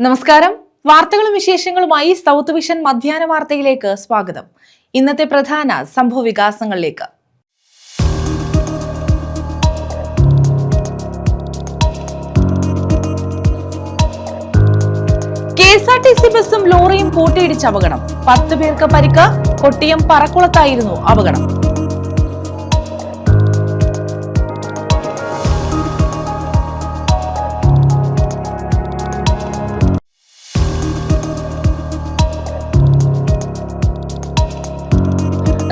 നമസ്കാരം. വാർത്തകളും വിശേഷങ്ങളുമായി സൗത്ത് വിഷൻ മധ്യാഹ്ന വാർത്തയിലേക്ക് സ്വാഗതം. ഇന്നത്തെ പ്രധാന സംഭവ വികാസങ്ങളിലേക്ക്. KSRTC ബസും ലോറിയും കൂട്ടിയിടിച്ച് അപകടം. 10 പേർക്ക് പരിക്ക്. കൊട്ടിയം പറക്കുളത്തായിരുന്നു അപകടം.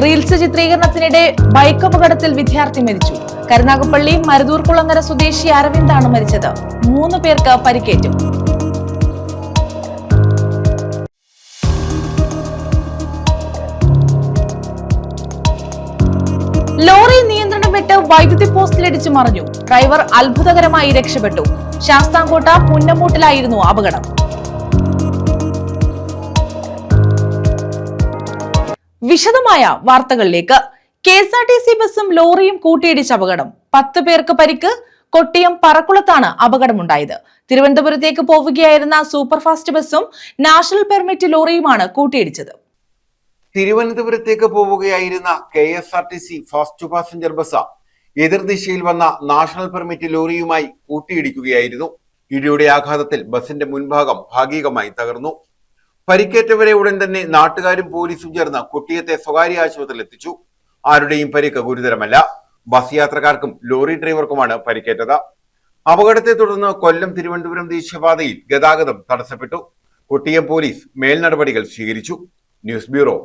റീൽസ് ചിത്രീകരണത്തിനിടെ ബൈക്ക് അപകടത്തിൽ വിദ്യാർത്ഥി മരിച്ചു. കരുനാഗപ്പള്ളി മരുതൂർകുളങ്ങര സ്വദേശി അരവിന്ദാണ് മരിച്ചത്. 3 പേർക്ക് പരിക്കേറ്റു. ലോറി നിയന്ത്രണം വിട്ട് വൈദ്യുതി പോസ്റ്റിലിടിച്ചു മറിഞ്ഞു. ഡ്രൈവർ അത്ഭുതകരമായി രക്ഷപ്പെട്ടു. ശാസ്താംകോട്ട പുന്നമൂട്ടിലായിരുന്നു അപകടം. വിശദമായ വാർത്തകളിലേക്ക്. KSRTC ബസും ലോറിയും കൂട്ടിയിടിച്ച് അപകടം. 10 പേർക്ക് പരിക്ക്. കൊട്ടിയം പറക്കുളത്താണ് അപകടമുണ്ടായത്. തിരുവനന്തപുരത്തേക്ക് പോവുകയായിരുന്ന സൂപ്പർഫാസ്റ്റ് ബസും നാഷണൽ പെർമിറ്റ് ലോറിയുമാണ് കൂട്ടിയിടിച്ചത്. തിരുവനന്തപുരത്തേക്ക് പോവുകയായിരുന്ന KSRTC ഫാസ്റ്റ് പാസഞ്ചർ ബസ് എതിർദിശയിൽ വന്ന നാഷണൽ പെർമിറ്റ് ലോറിയുമായി കൂട്ടിയിടിക്കുകയായിരുന്നു. ഇടിയുടെ ആഘാതത്തിൽ ബസിന്റെ മുൻഭാഗം ഭാഗികമായി തകർന്നു. പരിക്കേറ്റവരെ ഉടൻ തന്നെ നാട്ടുകാരും പോലീസും ചേർന്ന് കൊട്ടിയത്തെ സ്വകാര്യ ആശുപത്രിയിൽ എത്തിച്ചു. ആരുടെയും പരിക്ക് ഗുരുതരമല്ല. ബസ് യാത്രക്കാർക്കും ലോറി ഡ്രൈവർക്കുമാണ് പരിക്കേറ്റത്. അപകടത്തെ തുടർന്ന് കൊല്ലം തിരുവനന്തപുരം ദേശീയപാതയിൽ ഗതാഗതം തടസ്സപ്പെട്ടു. കൊട്ടിയം പോലീസ് മേൽനടപടികൾ സ്വീകരിച്ചു. News bureau,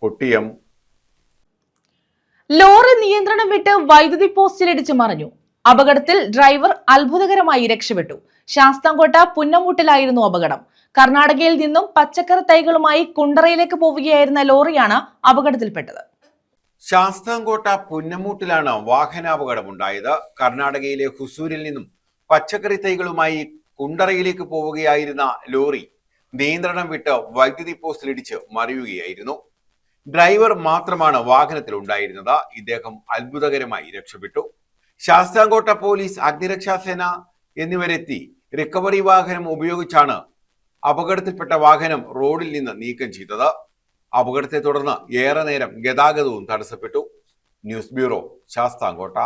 Kottiyam. ലോറി നിയന്ത്രണം വിട്ട് വൈദ്യുതി പോസ്റ്റിലിടിച്ച് മറിഞ്ഞു. അപകടത്തിൽ ഡ്രൈവർ അത്ഭുതകരമായി രക്ഷപ്പെട്ടു. ശാസ്താംകോട്ട പുന്നമൂട്ടിലായിരുന്നു അപകടം. കർണാടകയിൽ നിന്നും പച്ചക്കറി തൈകളുമായി കുണ്ടറയിലേക്ക് പോവുകയായിരുന്ന ലോറിയാണ് അപകടത്തിൽപ്പെട്ടത്. ശാസ്താംകോട്ട പുന്നമൂട്ടിലാണ് വാഹനാപകടമുണ്ടായത്. കർണാടകയിലെ ഹുസൂരിൽ നിന്നും പച്ചക്കറി തൈകളുമായി കുണ്ടറയിലേക്ക് പോവുകയായിരുന്ന ലോറി നിയന്ത്രണം വിട്ട് വൈദ്യുതി പോസ്റ്റിലിടിച്ച് മറിയുകയായിരുന്നു. ഡ്രൈവർ മാത്രമാണ് വാഹനത്തിൽ ഉണ്ടായിരുന്നത്. ഇദ്ദേഹം അത്ഭുതകരമായി രക്ഷപ്പെട്ടു. ശാസ്താംകോട്ട പോലീസ്, അഗ്നിരക്ഷാസേന എന്നിവരെത്തി റിക്കവറി വാഹനം ഉപയോഗിച്ചാണ് അപകടത്തിൽപ്പെട്ട വാഹനം റോഡിൽ നിന്ന് നീക്കം ചെയ്തത്. അപകടത്തെ തുടർന്ന് ഏറെ നേരം ഗതാഗതവും തടസ്സപ്പെട്ടു. News bureau, Sasthamkotta.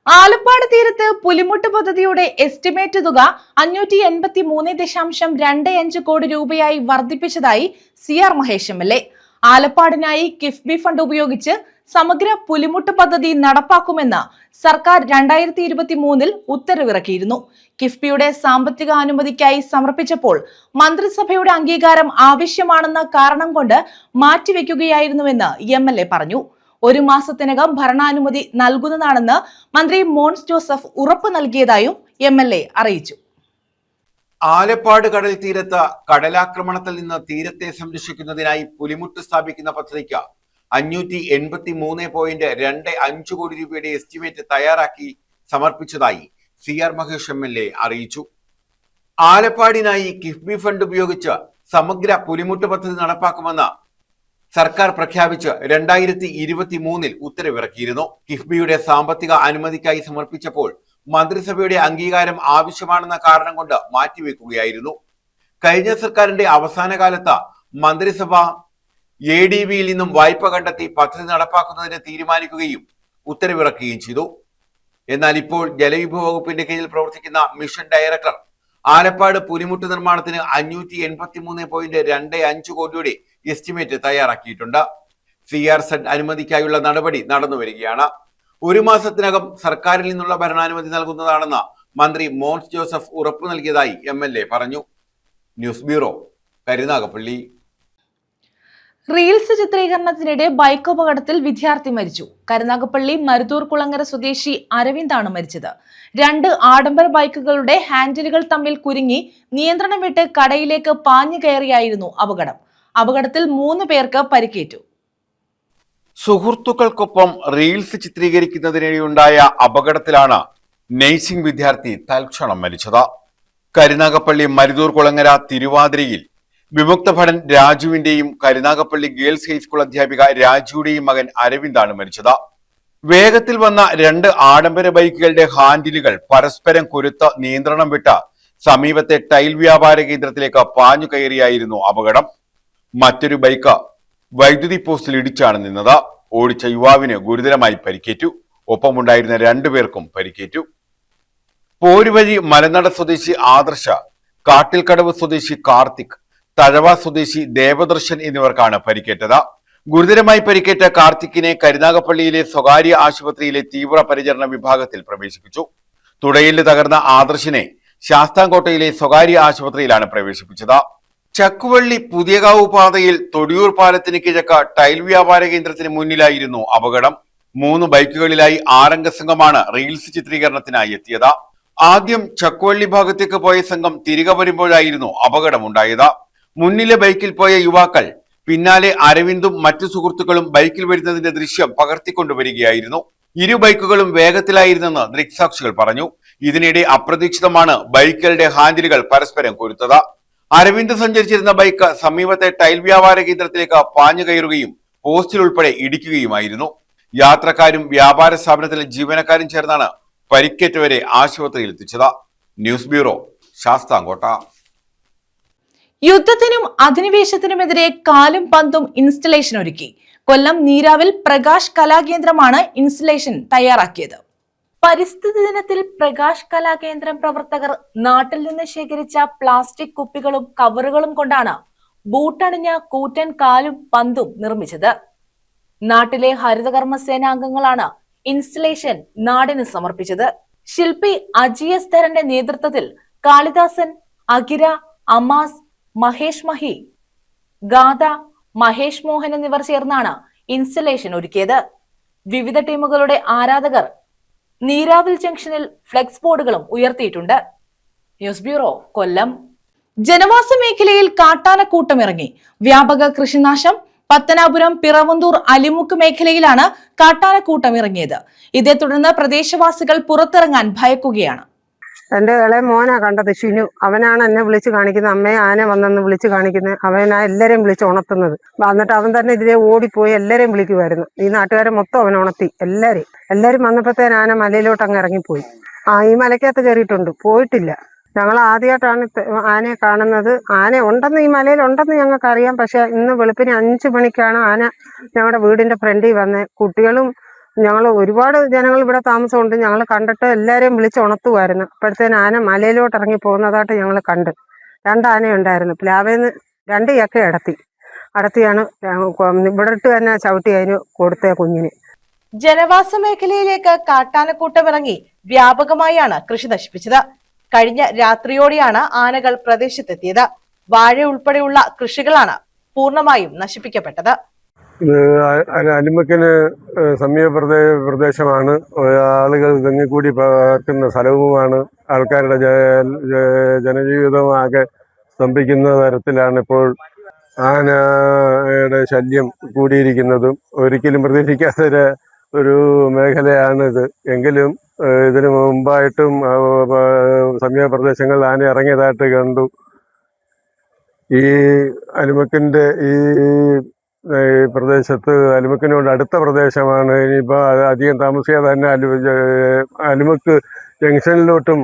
ആലപ്പാട് തീരത്ത് പുലിമുട്ട് പദ്ധതിയുടെ എസ്റ്റിമേറ്റ് തുക 583.25 കോടി രൂപയായി വർദ്ധിപ്പിച്ചതായി CR മഹേഷ് MLA. ആലപ്പാടിനായി കിഫ്ബി ഫണ്ട് ഉപയോഗിച്ച് സമഗ്ര പുലിമുട്ട് പദ്ധതി നടപ്പാക്കുമെന്ന് സർക്കാർ 2023 ഉത്തരവിറക്കിയിരുന്നു. കിഫ്ബിയുടെ സാമ്പത്തിക അനുമതിക്കായി സമർപ്പിച്ചപ്പോൾ മന്ത്രിസഭയുടെ അംഗീകാരം ആവശ്യമാണെന്ന കാരണം കൊണ്ട് മാറ്റിവെക്കുകയായിരുന്നുവെന്ന് MLA പറഞ്ഞു. 1 മാസത്തിനകം ഭരണാനുമതി നൽകുന്നതാണെന്ന് മന്ത്രി മോൻസ് ജോസഫ് ഉറപ്പ് നൽകിയതായും MLA അറിയിച്ചു. ആലപ്പാട് കടൽ തീരത്ത് കടലാക്രമണത്തിൽ നിന്ന് തീരത്തെ സംരക്ഷിക്കുന്നതിനായി പുലിമുട്ട് സ്ഥാപിക്കുന്ന പദ്ധതിക്ക് 583.25 കോടി രൂപയുടെ എസ്റ്റിമേറ്റ് തയ്യാറാക്കി സമർപ്പിച്ചതായി CR മഹേഷ് MLA അറിയിച്ചു. ആലപ്പാടിനായി കിഫ്ബി ഫണ്ട് ഉപയോഗിച്ച് സമഗ്ര പുലിമുട്ട് പദ്ധതി നടപ്പാക്കുമെന്ന് സർക്കാർ പ്രഖ്യാപിച്ച് 2023 ഉത്തരവിറക്കിയിരുന്നു. കിഫ്ബിയുടെ സാമ്പത്തിക അനുമതിക്കായി സമർപ്പിച്ചപ്പോൾ മന്ത്രിസഭയുടെ അംഗീകാരം ആവശ്യമാണെന്ന കാരണം കൊണ്ട് മാറ്റിവെക്കുകയായിരുന്നു. കഴിഞ്ഞ സർക്കാരിന്റെ അവസാന കാലത്ത് മന്ത്രിസഭ ADBയിൽ നിന്നും വായ്പ കണ്ടെത്തി പദ്ധതി നടപ്പാക്കുന്നതിന് തീരുമാനിക്കുകയും ഉത്തരവിറക്കുകയും ചെയ്തു. എന്നാൽ ഇപ്പോൾ ജലവിഭവ വകുപ്പിന്റെ കീഴിൽ പ്രവർത്തിക്കുന്ന മിഷൻ ഡയറക്ടർ ആലപ്പാട് പുലിമുട്ട് നിർമ്മാണത്തിന് 583.25 കോടിയുടെ എസ്റ്റിമേറ്റ് തയ്യാറാക്കിയിട്ടുണ്ട്. CRZ അനുമതിക്കായുള്ള നടപടി നടന്നു വരികയാണ്. 1 മാസത്തിനകം സർക്കാരിൽ നിന്നുള്ള ഭരണാനുമതി നൽകുന്നതാണെന്ന് മന്ത്രി മോൻസ് ജോസഫ് ഉറപ്പു നൽകിയതായി MLA പറഞ്ഞു. News bureau, Karunagappally. റീൽസ് ചിത്രീകരണത്തിനിടെ ബൈക്ക് അപകടത്തിൽ വിദ്യാർത്ഥി മരിച്ചു. കരുനാഗപ്പള്ളി മരുതൂർകുളങ്ങര സ്വദേശി അരവിന്ദാണ് മരിച്ചത്. 2 ആഡംബര ബൈക്കുകളുടെ ഹാൻഡിലുകൾ തമ്മിൽ കുരുങ്ങി നിയന്ത്രണം വിട്ട് കടയിലേക്ക് പാഞ്ഞു കയറിയായിരുന്നു അപകടം. അപകടത്തിൽ 3 പേർക്ക് പരിക്കേറ്റു. സുഹൃത്തുക്കൾക്കൊപ്പം റീൽസ് ചിത്രീകരിക്കുന്നതിനിടെയുണ്ടായ അപകടത്തിലാണ് നഴ്സിംഗ് വിദ്യാർത്ഥി തൽക്ഷണം മരിച്ചത്. കരുനാഗപ്പള്ളി മരുതൂർകുളങ്ങര തിരുവാതിരയിൽ വിമുക്ത ഭടൻ രാജുവിന്റെയും കരുനാഗപ്പള്ളി ഗേൾസ് ഹൈസ്കൂൾ അധ്യാപിക രാജുയുടെയും മകൻ അരവിന്ദാണ് മരിച്ചത്. വേഗത്തിൽ വന്ന 2 ആഡംബര ബൈക്കുകളുടെ ഹാൻഡിലുകൾ പരസ്പരം കുരുത്ത് നിയന്ത്രണം വിട്ട സമീപത്തെ ടൈൽ വ്യാപാര കേന്ദ്രത്തിലേക്ക് പാഞ്ഞു കയറിയായിരുന്നു അപകടം. മറ്റൊരു ബൈക്ക് വൈദ്യുതി പോസ്റ്റിൽ ഇടിച്ചാണ് നിന്നത്. ഓടിച്ച യുവാവിന് ഗുരുതരമായി പരിക്കേറ്റു. ഒപ്പമുണ്ടായിരുന്ന രണ്ടുപേർക്കും പരിക്കേറ്റു. പോരുവഴി മലനട സ്വദേശി ആദർശ, കാട്ടിൽക്കടവ് സ്വദേശി കാർത്തിക്, തഴവ സ്വദേശി ദേവദർശൻ എന്നിവർക്കാണ് പരിക്കേറ്റത്. ഗുരുതരമായി പരിക്കേറ്റ കാർത്തിക്കിനെ കരുനാഗപ്പള്ളിയിലെ സ്വകാര്യ ആശുപത്രിയിലെ തീവ്ര പരിചരണ വിഭാഗത്തിൽ പ്രവേശിപ്പിച്ചു. തുടയിൽ തകർന്ന ആദർശിനെ ശാസ്താംകോട്ടയിലെ സ്വകാര്യ ആശുപത്രിയിലാണ് പ്രവേശിപ്പിച്ചത്. ചക്കുവള്ളി പുതിയകാവ് പാതയിൽ തൊടിയൂർ പാലത്തിന് കിഴക്ക് ടൈൽ വ്യാപാര കേന്ദ്രത്തിന് മുന്നിലായിരുന്നു അപകടം. 3 ബൈക്കുകളിലായി 6 അംഗ സംഘമാണ് റീൽസ് ചിത്രീകരണത്തിനായി എത്തിയത്. ആദ്യം ചക്കുവള്ളി ഭാഗത്തേക്ക് പോയ സംഘം തിരികെ വരുമ്പോഴായിരുന്നു അപകടമുണ്ടായത്. മുന്നിലെ ബൈക്കിൽ പോയ യുവാക്കൾ പിന്നാലെ അരവിന്ദും മറ്റു സുഹൃത്തുക്കളും ബൈക്കിൽ വരുന്നതിന്റെ ദൃശ്യം പകർത്തിക്കൊണ്ടുവരികയായിരുന്നു. ഇരു ബൈക്കുകളും വേഗത്തിലായിരുന്നെന്ന് ദൃക്സാക്ഷികൾ പറഞ്ഞു. ഇതിനിടെ അപ്രതീക്ഷിതമാണ് ബൈക്കുകളുടെ ഹാൻഡിലുകൾ പരസ്പരം കൊരുത്തത്. അരവിന്ദ് സഞ്ചരിച്ചിരുന്ന ബൈക്ക് സമീപത്തെ ടൈൽ വ്യാപാര കേന്ദ്രത്തിലേക്ക് പാഞ്ഞു കയറുകയും പോസ്റ്റിൽ ഉൾപ്പെടെ ഇടിക്കുകയുമായിരുന്നു. യാത്രക്കാരും വ്യാപാര സ്ഥാപനത്തിലെ ജീവനക്കാരും ചേർന്നാണ് പരിക്കേറ്റവരെ ആശുപത്രിയിൽ എത്തിച്ചത്. News bureau, Sasthamcotta. യുദ്ധത്തിനും അധിനിവേശത്തിനുമെതിരെ കാലും പന്തും ഇൻസ്റ്റലേഷൻ ഒരുക്കി. കൊല്ലം നീരാവിൽ പ്രകാശ് കലാകേന്ദ്രമാണ് ഇൻസ്റ്റലേഷൻ തയ്യാറാക്കിയത്. പരിസ്ഥിതി ദിനത്തിൽ പ്രകാശ് കലാകേന്ദ്രം പ്രവർത്തകർ നാട്ടിൽ നിന്ന് ശേഖരിച്ച പ്ലാസ്റ്റിക് കുപ്പികളും കവറുകളും കൊണ്ടാണ് ബൂട്ടണിഞ്ഞ കൂറ്റൻ കാലും പന്തും നിർമ്മിച്ചത്. നാട്ടിലെ ഹരിതകർമ്മ സേനാംഗങ്ങളാണ് ഇൻസ്റ്റലേഷൻ നാടിന് സമർപ്പിച്ചത്. ശില്പി അജിയസ് ധരന്റെ നേതൃത്വത്തിൽ കാളിദാസൻ, അഖിര, അമാസ്, മഹേഷ് മഹി, ഗാഥ, മഹേഷ് മോഹൻ എന്നിവർ ചേർന്നാണ് ഇൻസ്റ്റലേഷൻ ഒരുക്കിയത്. വിവിധ ടീമുകളുടെ ആരാധകർ നീരാവിൽ ജംഗ്ഷനിൽ ഫ്ലെക്സ് ബോർഡുകളും ഉയർത്തിയിട്ടുണ്ട്. ന്യൂസ് ബ്യൂറോ, കൊല്ലം. ജനവാസ മേഖലയിൽ കാട്ടാനക്കൂട്ടമിറങ്ങി. വ്യാപക കൃഷിനാശം. പത്തനാപുരം പിറവന്തൂർ അലിമുക്ക് മേഖലയിലാണ് കാട്ടാനക്കൂട്ടം ഇറങ്ങിയത്. ഇതേ തുടർന്ന് പ്രദേശവാസികൾ പുറത്തിറങ്ങാൻ ഭയക്കുകയാണ്. എൻ്റെ ഇളയ മോനാ കണ്ടത്, ഷിനു. അവനാണ് എന്നെ വിളിച്ച് കാണിക്കുന്നത്. അമ്മയെ ആന വന്നെന്ന് വിളിച്ച് കാണിക്കുന്നത്. അവനാ എല്ലാവരെയും വിളിച്ച് ഉണർത്തുന്നത്. എന്നിട്ട് അവൻ തന്നെ ഇതിലെ ഓടിപ്പോയി എല്ലാവരെയും വിളിക്കുമായിരുന്നു. ഈ നാട്ടുകാരെ മൊത്തം അവൻ ഉണർത്തി എല്ലാവരും വന്നപ്പോഴത്തേന് ആന മലയിലോട്ട് അങ്ങ് ഇറങ്ങിപ്പോയി. ഈ മലയ്ക്കകത്ത് കയറിയിട്ടുണ്ട്, പോയിട്ടില്ല. ഞങ്ങൾ ആദ്യമായിട്ടാണ് ആനയെ കാണുന്നത്. ആന ഉണ്ടെന്ന് ഈ മലയിലുണ്ടെന്ന് ഞങ്ങൾക്കറിയാം. പക്ഷെ ഇന്ന് വെളുപ്പിന് 5 മണിക്കാണ് ആന ഞങ്ങളുടെ വീടിൻ്റെ ഫ്രണ്ടിൽ വന്ന്. കുട്ടികളും ഞങ്ങൾ ഒരുപാട് ജനങ്ങൾ ഇവിടെ താമസമുണ്ട്. ഞങ്ങൾ കണ്ടിട്ട് എല്ലാവരെയും വിളിച്ച് ഉണർത്തുമായിരുന്നു. അപ്പോഴത്തേന് ആന മലയിലോട്ട് ഇറങ്ങി പോകുന്നതായിട്ട് ഞങ്ങൾ കണ്ട്. 2 ആനയുണ്ടായിരുന്നു. പ്ലാവേന്ന് 2 ചക്ക അടത്തിയാണ് ഇവിടെ ഇട്ട് തന്നെ ചവിട്ടി അതിന് കൊടുത്തേ കുഞ്ഞിന്. ജനവാസ മേഖലയിലേക്ക് കാട്ടാനക്കൂട്ടമിറങ്ങി വ്യാപകമായാണ് കൃഷി നശിപ്പിച്ചത്. കഴിഞ്ഞ രാത്രിയോടെയാണ് ആനകൾ പ്രദേശത്തെത്തിയത്. വാഴ ഉൾപ്പെടെയുള്ള കൃഷികളാണ് പൂർണ്ണമായും നശിപ്പിക്കപ്പെട്ടത്. അലിമുക്കിന് സമീപ പ്രദേശമാണ്. ആളുകൾ തെങ്ങിക്കൂടി പാർക്കുന്ന സ്ഥലവുമാണ്. ആൾക്കാരുടെ ജനജീവിതമാകെ സ്തംഭിക്കുന്ന തരത്തിലാണ് ഇപ്പോൾ ആനയുടെ ശല്യം കൂടിയിരിക്കുന്നതും. ഒരിക്കലും പ്രതീക്ഷിക്കാത്ത ഒരു മേഖലയാണിത്. എങ്കിലും ഇതിനു മുമ്പായിട്ടും സമീപ പ്രദേശങ്ങളിൽ ആന ഇറങ്ങിയതായിട്ട് കണ്ടു. ഈ അലിമുക്കിൻ്റെ ഈ പ്രദേശത്ത് അലിമുക്കിനോട് അടുത്ത പ്രദേശമാണ്. ഇനിയിപ്പോൾ അധികം താമസിയാതെ തന്നെ അലിമുക്ക് ജംഗ്ഷനിലോട്ടും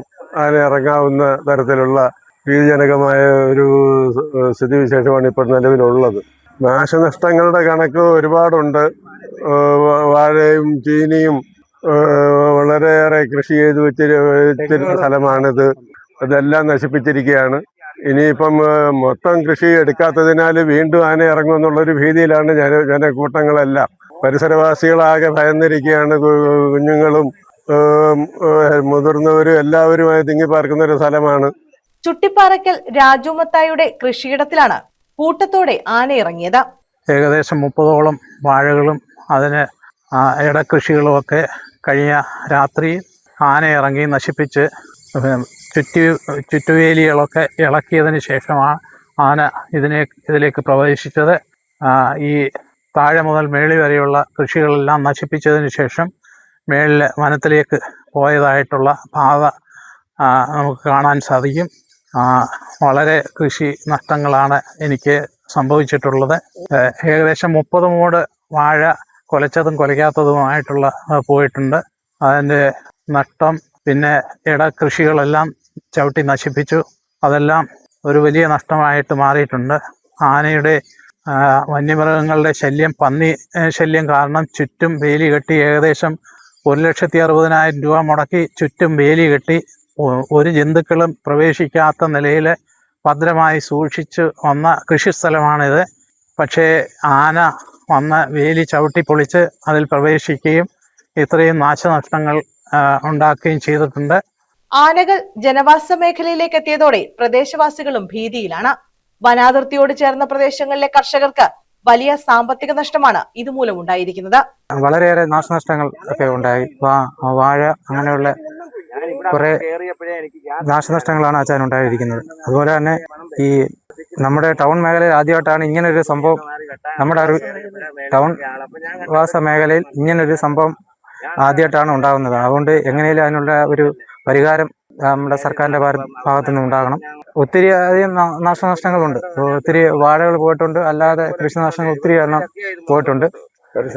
ആന ഇറങ്ങാവുന്ന തരത്തിലുള്ള ഭീതിജനകമായ ഒരു സ്ഥിതിവിശേഷമാണ് ഇപ്പോൾ നിലവിലുള്ളത്. നാശനഷ്ടങ്ങളുടെ കണക്ക് ഒരുപാടുണ്ട്. വാഴയും ചീനിയും വളരെയേറെ കൃഷി ചെയ്ത് വെച്ചിരുന്ന സ്ഥലമാണിത്. അതെല്ലാം നശിപ്പിച്ചിരിക്കുകയാണ്. ഇനിയിപ്പം മൊത്തം കൃഷി എടുക്കാത്തതിനാൽ വീണ്ടും ആന ഇറങ്ങുമെന്നുള്ളൊരു ഭീതിയിലാണ് ജനക്കൂട്ടങ്ങളെല്ലാം. പരിസരവാസികളാകെ ഭയന്നിരിക്കുകയാണ്. കുഞ്ഞുങ്ങളും മുതിർന്നവരും എല്ലാവരുമായി തിങ്ങിപ്പാർക്കുന്ന ഒരു സ്ഥലമാണ്. ചുട്ടിപ്പാറയ്ക്കൽ രാജുമത്തായുടെ കൃഷിയിടത്തിലാണ് കൂട്ടത്തോടെ ആന ഇറങ്ങിയത്. ഏകദേശം 30ഓളം വാഴകളും അതിന് ഇടകൃഷികളുമൊക്കെ കഴിഞ്ഞ രാത്രി ആന ഇറങ്ങി നശിപ്പിച്ച് ചുറ്റുവേലികളൊക്കെ ഇളക്കിയതിന് ശേഷമാണ് ആന ഇതിലേക്ക് പ്രവേശിച്ചത്. ഈ താഴെ മുതൽ മേളി വരെയുള്ള കൃഷികളെല്ലാം നശിപ്പിച്ചതിന് ശേഷം മേളിൽ വനത്തിലേക്ക് പോയതായിട്ടുള്ള പാത നമുക്ക് കാണാൻ സാധിക്കും. വളരെ കൃഷി നഷ്ടങ്ങളാണ് എനിക്ക് സംഭവിച്ചിട്ടുള്ളത്. ഏകദേശം 30 മൂട് വാഴ കുലച്ചതും കുലയ്ക്കാത്തതുമായിട്ടുള്ള പോയിട്ടുണ്ട്. അതിൻ്റെ നഷ്ടം. പിന്നെ ഇടകൃഷികളെല്ലാം ചവിട്ടി നശിപ്പിച്ചു. അതെല്ലാം ഒരു വലിയ നഷ്ടമായിട്ട് മാറിയിട്ടുണ്ട്. ആനയുടെ വന്യമൃഗങ്ങളുടെ ശല്യം, പന്നി ശല്യം കാരണം ചുറ്റും വേലി കെട്ടി ഏകദേശം 1,60,000 രൂപ മുടക്കി ചുറ്റും വേലി കെട്ടി ഒരു ജന്തുക്കളും പ്രവേശിക്കാത്ത നിലയിൽ ഭദ്രമായി സൂക്ഷിച്ചു വന്ന കൃഷിസ്ഥലമാണിത്. പക്ഷേ ആന വന്ന് വേലി ചവിട്ടി പൊളിച്ച് അതിൽ പ്രവേശിക്കുകയും ഇത്രയും നാശനഷ്ടങ്ങൾ ഉണ്ടാക്കുകയും ചെയ്തിട്ടുണ്ട്. ആനകൾ ജനവാസ മേഖലയിലേക്ക് എത്തിയതോടെ പ്രദേശവാസികളും ഭീതിയിലാണ്. വനാതിർത്തിയോട് ചേർന്ന പ്രദേശങ്ങളിലെ കർഷകർക്ക് വലിയ സാമ്പത്തിക നഷ്ടമാണ് ഇതുമൂലം ഉണ്ടായിരിക്കുന്നത്. വളരെയേറെ നാശനഷ്ടങ്ങൾ ഒക്കെ ഉണ്ടായി. വാഴ അങ്ങനെയുള്ള കുറെ നാശനഷ്ടങ്ങളാണ് അച്ഛൻ ഉണ്ടായിരിക്കുന്നത്. അതുപോലെ തന്നെ ഈ നമ്മുടെ ടൗൺ മേഖലയിൽ ആദ്യമായിട്ടാണ് ഇങ്ങനൊരു സംഭവം, നമ്മുടെ ടൗൺ വാസ മേഖലയിൽ ഇങ്ങനൊരു സംഭവം ആദ്യമായിട്ടാണ് ഉണ്ടാകുന്നത്. അതുകൊണ്ട് എങ്ങനെയും അതിനുള്ള ഒരു പരിഹാരം നമ്മുടെ സർക്കാരിന്റെ ഭാഗത്തു നിന്ന് ഉണ്ടാകണം. ഒത്തിരി അധികം നാശനഷ്ടങ്ങളുണ്ട്. ഒത്തിരി വാഴകൾ പോയിട്ടുണ്ട്, അല്ലാതെ കൃഷിനാശങ്ങൾ ഒത്തിരി എണ്ണം പോയിട്ടുണ്ട്.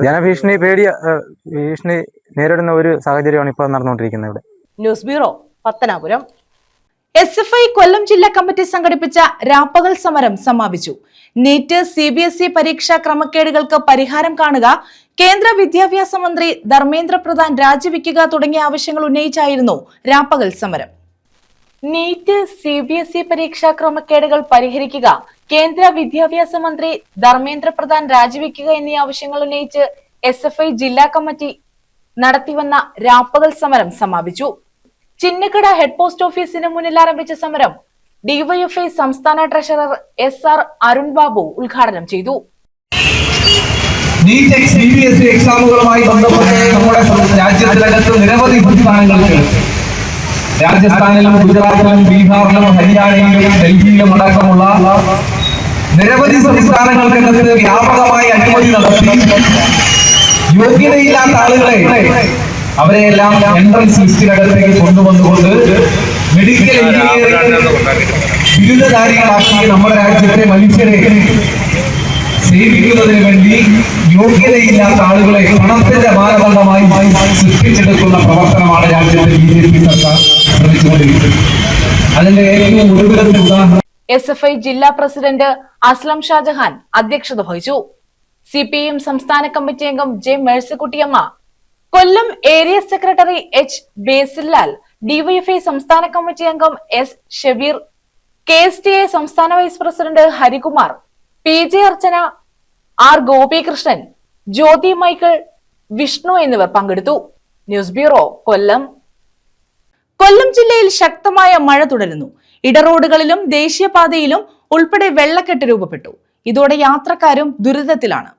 ജനഭീഷണി ഭീഷണി നേരിടുന്ന ഒരു സാഹചര്യമാണ് ഇപ്പോൾ നടന്നുകൊണ്ടിരിക്കുന്നത് ഇവിടെ. News bureau, Pathanapuram. SFI കൊല്ലം ജില്ലാ കമ്മിറ്റി സംഘടിപ്പിച്ച രാപ്പകൽ സമരം സമാപിച്ചു. നീറ്റ് CBSE പരീക്ഷാ ക്രമക്കേടുകൾക്ക് പരിഹാരം കാണുക, കേന്ദ്ര വിദ്യാഭ്യാസ മന്ത്രി ധർമ്മേന്ദ്ര പ്രധാൻ രാജിവെക്കുക തുടങ്ങിയ ആവശ്യങ്ങൾ ഉന്നയിച്ചായിരുന്നു രാപ്പകൽ സമരം. നീറ്റ് CBSE പരീക്ഷാ ക്രമക്കേടുകൾ പരിഹരിക്കുക, കേന്ദ്ര വിദ്യാഭ്യാസ മന്ത്രി ധർമ്മേന്ദ്ര പ്രധാൻ രാജിവെക്കുക എന്നീ ആവശ്യങ്ങൾ ഉന്നയിച്ച് SFI ജില്ലാ കമ്മിറ്റി നടത്തിവന്ന രാപ്പകൽ സമരം സമാപിച്ചു. ചിന്നക്കട ഹെഡ് പോസ്റ്റ് ഓഫീസിന് മുന്നിൽ ആരംഭിച്ച സമരം DYFI സംസ്ഥാന ട്രഷറർ SR അരുൺ ബാബു ഉദ്ഘാടനം ചെയ്തു. നീറ്റ് CBSE എക്സാമുകളുമായി ബന്ധപ്പെട്ട് നമ്മുടെ രാജ്യത്തിനകത്ത് നിരവധി സംസ്ഥാനങ്ങൾക്ക്, രാജസ്ഥാനിലും ഗുജറാത്തിലും ബീഹാറിലും ഹരിയാനയിലും ഡൽഹിയിലും അടക്കമുള്ള നിരവധി സംസ്ഥാനങ്ങൾക്കകത്ത് വ്യാപകമായി അഴിമതി നടത്തി യോഗ്യതയില്ലാത്ത ആളുകളെ അവരെയെല്ലാം എൻട്രൻസ് ലിസ്റ്റിനകത്തേക്ക് കൊണ്ടുവന്നുകൊണ്ട് മെഡിക്കൽ എഞ്ചിനീയറിംഗ് ബിരുദധാരികളാക്കി നമ്മുടെ രാജ്യത്തെ മനുഷ്യരെ സേവിക്കുന്നതിന് വേണ്ടി യോഗ്യതയില്ലാത്ത ആളുകളെ പണത്തിന്റെ മാനദണ്ഡമായി സൃഷ്ടിച്ചെടുക്കുന്ന പ്രവർത്തനമാണ് രാജ്യത്തെ BJP സർക്കാർ ശ്രമിച്ചുകൊണ്ടിരിക്കുന്നത്. അതിന്റെ ഏറ്റവും ഒടുവിലത്തെ ഉദാഹരണം SFI ജില്ലാ പ്രസിഡന്റ് അസ്ലം ഷാജഹാൻ അധ്യക്ഷത വഹിച്ചു. CPM സംസ്ഥാന കമ്മിറ്റി അംഗം J Mercykuttyamma, Kollam area secretary H Basilal, DYFI സംസ്ഥാന കമ്മിറ്റി അംഗം S ഷബീർ, KSTA സംസ്ഥാന vice president Harikumar, PJ Archana, R Gopikrishnan, Jyothi Michael, Vishnu എന്നിവർ പങ്കെടുത്തു. ന്യൂസ് ബ്യൂറോ, കൊല്ലം. കൊല്ലം ജില്ലയിൽ ശക്തമായ മഴ തുടരുന്നു. ഇടറോഡുകളിലും ദേശീയപാതയിലും ഉൾപ്പെടെ വെള്ളക്കെട്ട് രൂപപ്പെട്ടു. ഇതോടെ യാത്രക്കാരും ദുരിതത്തിലാണ്.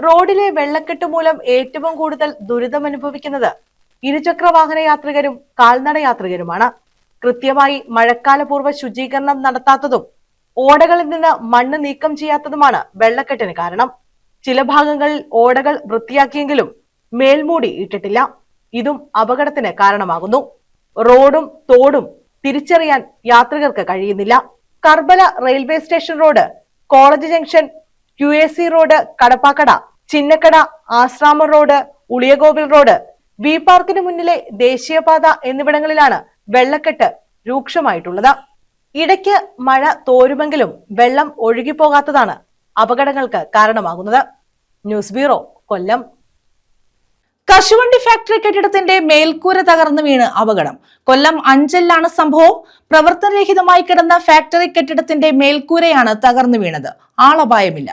റോഡിലെ വെള്ളക്കെട്ട് മൂലം ഏറ്റവും കൂടുതൽ ദുരിതമനുഭവിക്കുന്നത് ഇരുചക്ര വാഹന യാത്രികരും കാൽനട യാത്രികരുമാണ്. കൃത്യമായി മഴക്കാലപൂർവ്വ ശുചീകരണം നടത്താത്തതും ഓടകളിൽ നിന്ന് മണ്ണ് നീക്കം ചെയ്യാത്തതുമാണ് വെള്ളക്കെട്ടിന് കാരണം. ചില ഭാഗങ്ങളിൽ ഓടകൾ വൃത്തിയാക്കിയെങ്കിലും മേൽമൂടി ഇട്ടിട്ടില്ല. ഇതും അപകടത്തിന് കാരണമാകുന്നു. റോഡും തോടും തിരിച്ചറിയാൻ യാത്രികർക്ക് കഴിയുന്നില്ല. Karbala railway station road, college junction, QAC road, Kadappakada, Chinnakada, Asramam road, Uliyakovil road, V പാർക്കിന് മുന്നിലെ ദേശീയപാത എന്നിവിടങ്ങളിലാണ് വെള്ളക്കെട്ട് രൂക്ഷമായിട്ടുള്ളത്. ഇടയ്ക്ക് മഴ തോരുമെങ്കിലും വെള്ളം ഒഴുകിപ്പോകാത്തതാണ് അപകടങ്ങൾക്ക് കാരണമാകുന്നത്. ന്യൂസ് ബ്യൂറോ, കൊല്ലം. കശുവണ്ടി ഫാക്ടറി കെട്ടിടത്തിന്റെ മേൽക്കൂര തകർന്നു വീണ് അപകടം. കൊല്ലം അഞ്ചലിലാണ് സംഭവം. പ്രവർത്തനരഹിതമായി കിടന്ന ഫാക്ടറി കെട്ടിടത്തിന്റെ മേൽക്കൂരയാണ് തകർന്നു വീണത്. ആളപായമില്ല.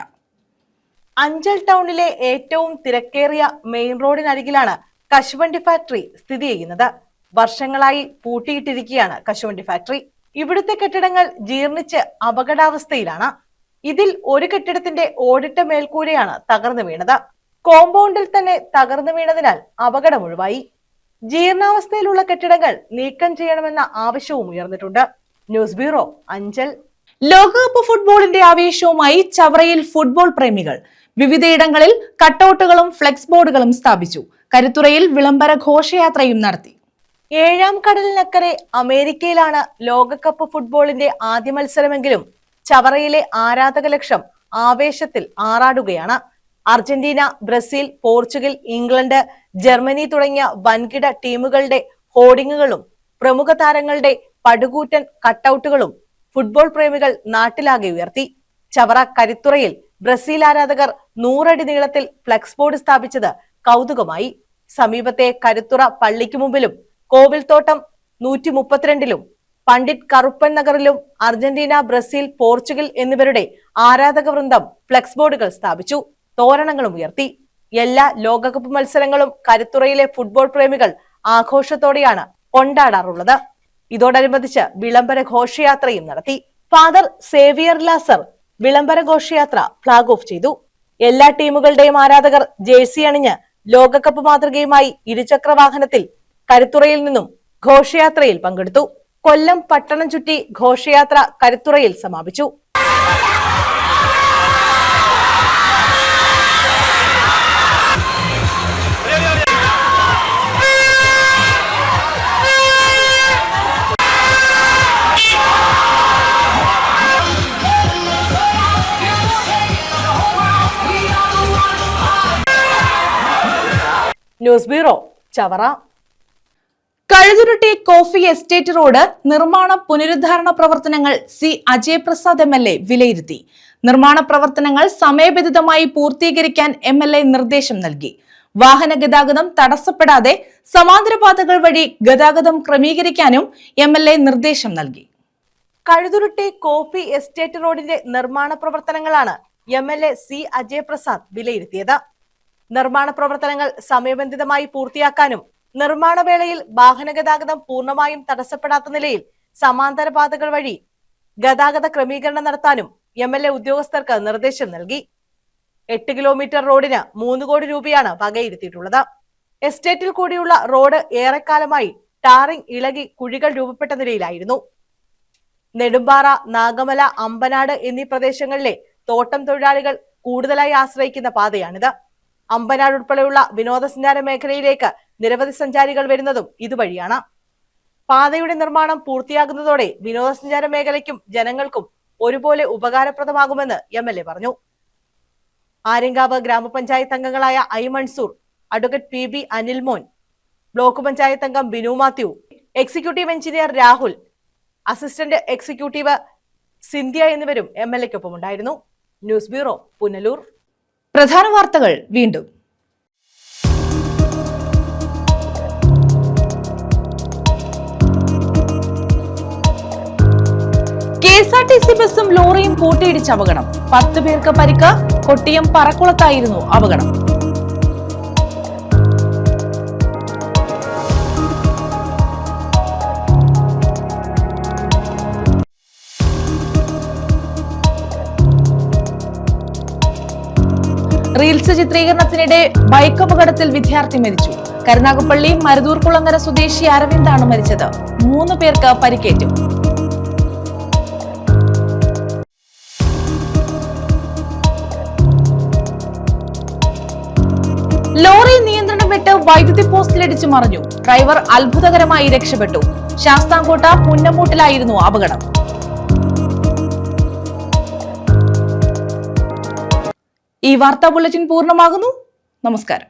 അഞ്ചൽ ടൗണിലെ ഏറ്റവും തിരക്കേറിയ മെയിൻ റോഡിനരികിലാണ് കശുവണ്ടി ഫാക്ടറി സ്ഥിതി ചെയ്യുന്നത്. വർഷങ്ങളായി പൂട്ടിയിട്ടിരിക്കുകയാണ് കശുവണ്ടി ഫാക്ടറി. ഇവിടുത്തെ കെട്ടിടങ്ങൾ ജീർണിച്ച് അപകടാവസ്ഥയിലാണ്. ഇതിൽ ഒരു കെട്ടിടത്തിന്റെ ഓടിട്ട മേൽക്കൂരയാണ് തകർന്നു വീണത്. കോമ്പൗണ്ടിൽ തന്നെ തകർന്നു വീണതിനാൽ അപകടം ഒഴിവായി. ജീർണാവസ്ഥയിലുള്ള കെട്ടിടങ്ങൾ നീക്കം ചെയ്യണമെന്ന ആവശ്യവും ഉയർന്നിട്ടുണ്ട്. News bureau, Anchal. ലോകകപ്പ് ഫുട്ബോളിന്റെ ആവേശവുമായി ചവറയിൽ ഫുട്ബോൾ പ്രേമികൾ. വിവിധയിടങ്ങളിൽ കട്ടൌട്ടുകളും ഫ്ലെക്സ് ബോർഡുകളും സ്ഥാപിച്ചു. കരുത്തുറയിൽ വിളംബര ഘോഷയാത്രയും നടത്തി. ഏഴാം കടലിനക്കരെ അമേരിക്കയിലാണ് ലോകകപ്പ് ഫുട്ബോളിന്റെ ആദ്യ മത്സരമെങ്കിലും ചവറയിലെ ആരാധക ലക്ഷം ആവേശത്തിൽ ആറാടുകയാണ്. Argentina, Brazil, Portugal, England, Germany തുടങ്ങിയ വൻകിട ടീമുകളുടെ ഹോർഡിങ്ങുകളും പ്രമുഖ താരങ്ങളുടെ പടുകൂറ്റൻ കട്ടൌട്ടുകളും ഫുട്ബോൾ പ്രേമികൾ നാട്ടിലാകെ ഉയർത്തി. ചവറ കരിത്തുറയിൽ ബ്രസീൽ ആരാധകർ 100 അടി നീളത്തിൽ ഫ്ലെക്സ് ബോർഡ് സ്ഥാപിച്ചത് കൗതുകമായി. സമീപത്തെ കരുത്തുറ പള്ളിക്ക് മുമ്പിലും കോവിൽത്തോട്ടം 132ലും പണ്ഡിറ്റ് കറുപ്പൻ നഗറിലും അർജന്റീന, ബ്രസീൽ, പോർച്ചുഗൽ എന്നിവരുടെ ആരാധക വൃന്ദം ഫ്ലെക്സ് ബോർഡുകൾ സ്ഥാപിച്ചു. തോരണങ്ങളും ഉയർത്തി. എല്ലാ ലോകകപ്പ് മത്സരങ്ങളും കരുത്തുറയിലെ ഫുട്ബോൾ പ്രേമികൾ ആഘോഷത്തോടെയാണ് കൊണ്ടാടാറുള്ളത്. ഇതോടനുബന്ധിച്ച് വിളംബര ഘോഷയാത്രയും നടത്തി. ഫാദർ സേവിയർ ലാസർ വിളംബര ഘോഷയാത്ര ഫ്ളാഗ് ഓഫ് ചെയ്തു. എല്ലാ ടീമുകളുടെയും ആരാധകർ ജേഴ്സി അണിഞ്ഞ് ലോകകപ്പ് മാതൃകയുമായി ഇരുചക്ര വാഹനത്തിൽ കരുത്തുറയിൽ നിന്നും ഘോഷയാത്രയിൽ പങ്കെടുത്തു. കൊല്ലം പട്ടണം ചുറ്റി ഘോഷയാത്ര കരുത്തുറയിൽ സമാപിച്ചു. News bureau, Chavara. Kazhuthurutty coffee estate road നിർമ്മാണ പുനരുദ്ധാരണ പ്രവർത്തനങ്ങൾ സി അജയ് പ്രസാദ് MLA വിലയിരുത്തി. നിർമ്മാണ പ്രവർത്തനങ്ങൾ സമയബന്ധിതമായി പൂർത്തീകരിക്കാൻ MLA നിർദ്ദേശം നൽകി. വാഹന ഗതാഗതം തടസ്സപ്പെടാതെ സമാന്തര പാതകൾ വഴി ഗതാഗതം ക്രമീകരിക്കാനും MLA നിർദ്ദേശം നൽകി. കഴുതുരുട്ടി കോഫി എസ്റ്റേറ്റ് റോഡിന്റെ നിർമ്മാണ പ്രവർത്തനങ്ങളാണ് MLA സി അജയ് പ്രസാദ് വിലയിരുത്തിയത്. നിർമ്മാണ പ്രവർത്തനങ്ങൾ സമയബന്ധിതമായി പൂർത്തിയാക്കാനും നിർമ്മാണ വേളയിൽ വാഹന ഗതാഗതം പൂർണ്ണമായും തടസ്സപ്പെടാത്ത നിലയിൽ സമാന്തര പാതകൾ വഴി ഗതാഗത ക്രമീകരണം നടത്താനും MLA ഉദ്യോഗസ്ഥർക്ക് നിർദ്ദേശം നൽകി. 8 കിലോമീറ്റർ റോഡിന് 3 കോടി രൂപയാണ് വകയിരുത്തിയിട്ടുള്ളത്. എസ്റ്റേറ്റിൽ കൂടിയുള്ള റോഡ് ഏറെക്കാലമായി ടാറിംഗ് ഇളകി കുഴികൾ രൂപപ്പെട്ട നിലയിലായിരുന്നു. നെടുമ്പാറ, നാഗമല, അമ്പനാട് എന്നീ പ്രദേശങ്ങളിലെ തോട്ടം തൊഴിലാളികൾ കൂടുതലായി ആശ്രയിക്കുന്ന പാതയാണിത്. അമ്പനാട് ഉൾപ്പെടെയുള്ള വിനോദസഞ്ചാര മേഖലയിലേക്ക് നിരവധി സഞ്ചാരികൾ വരുന്നതും ഇതുവഴിയാണ്. പാതയുടെ നിർമ്മാണം പൂർത്തിയാകുന്നതോടെ വിനോദസഞ്ചാര മേഖലയ്ക്കും ജനങ്ങൾക്കും ഒരുപോലെ ഉപകാരപ്രദമാകുമെന്ന് MLA പറഞ്ഞു. ആര്യങ്കാവ് ഗ്രാമപഞ്ചായത്ത് അംഗങ്ങളായ I Mansoor, advocate PB Anilmon, block panchayat അംഗം Binu Mathew, executive engineer Rahul, assistant executive Sindhya എന്നിവരും MLAക്കൊപ്പം ഉണ്ടായിരുന്നു. News bureau, Punalur. പ്രധാന വാർത്തകൾ വീണ്ടും. KSRTC ബസും ലോറിയും കൂട്ടിയിടിച്ച അപകടം. 10 പേർക്ക് പരിക്ക്. കൊട്ടിയം പറക്കുളത്തായിരുന്നു അപകടം. റീൽസ് ചിത്രീകരണത്തിനിടെ ബൈക്ക് അപകടത്തിൽ വിദ്യാർത്ഥി മരിച്ചു. കരുനാഗപ്പള്ളി മരുതൂർ കുളങ്ങര സ്വദേശി അരവിന്ദാണ് മരിച്ചത്. 3 പേർക്ക് പരിക്കേറ്റു. ലോറി നിയന്ത്രണം വിട്ട് വൈദ്യുതി പോസ്റ്റിലിടിച്ചു മറിഞ്ഞു. ഡ്രൈവർ അത്ഭുതകരമായി രക്ഷപ്പെട്ടു. ശാസ്താംകോട്ട പുന്നമൂട്ടിലായിരുന്നു അപകടം. ഈ വാർത്താ ബുള്ളറ്റിൻ പൂർണ്ണമാകുന്നു. നമസ്കാരം.